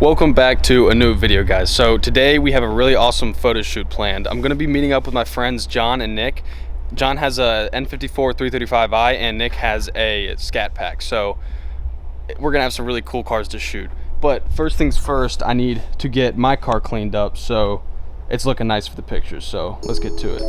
Welcome back to a new video, guys. So today we have a really awesome photo shoot planned. I'm going to be meeting up with my friends John and Nick. John has a N54 335i and Nick has a Scat Pack. So we're going to have some really cool cars to shoot. But first things first, I need to get my car cleaned up so it's looking nice for the pictures. So let's get to it.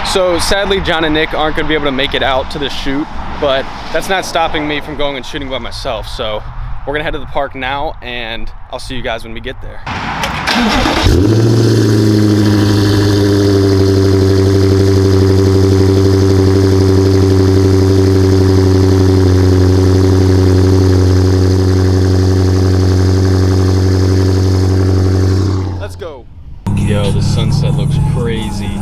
So sadly, John and Nick aren't going to be able to make it out to the shoot, but that's not stopping me from going and shooting by myself. So we're going to head to the park now, and I'll see you guys when we get there. Let's go. Yo, the sunset looks crazy.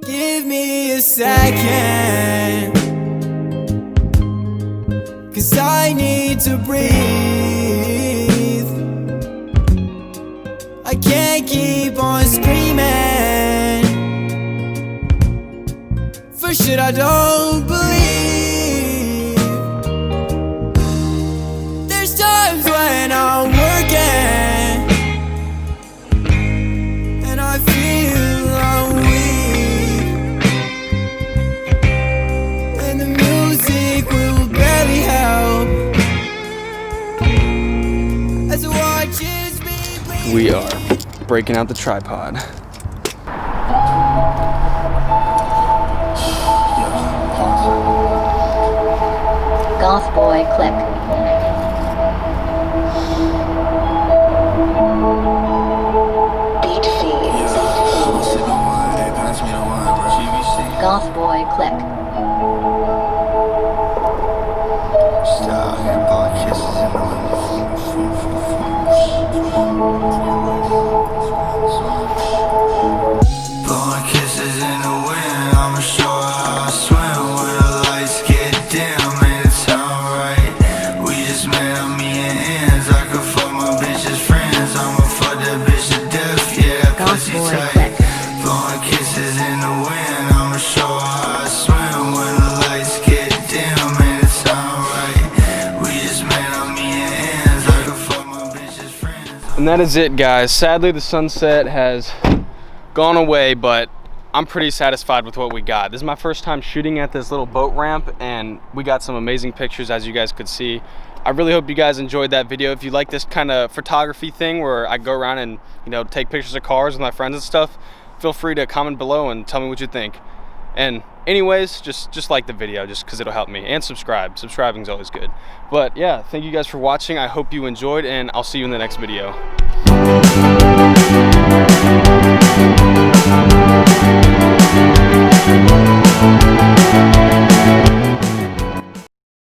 Give me a second, 'cause I need to breathe. I can't keep on screaming for shit I don't believe. There's times when I'm working and I feel I'm weak. We are breaking out the tripod. Golf boy click. Beat feeds. Golf boy click. Blowing kisses in the wind, I'ma show her how I swim. When the lights get dim and it's alright. We just met on me and ends. I could fuck my bitch's friends. I'ma fuck that bitch to death, yeah, pussy tight. Blowing kisses in the wind, I'ma show her how I swim. When the lights get dim and it's alright. We just met on me and ends. I could fuck my bitch's friends. And that is it, guys. Sadly, the sunset has gone away, but I'm pretty satisfied with what we got. This is my first time shooting at this little boat ramp, and we got some amazing pictures, as you guys could see. I really hope you guys enjoyed that video. If you like this kind of photography thing where I go around and, you know, take pictures of cars with my friends and stuff, feel free to comment below and tell me what you think. And anyways, just like the video, just because it'll help me, and subscribe. Subscribing is always good. But yeah, thank you guys for watching. I hope you enjoyed, and I'll see you in the next video. We'll be right back.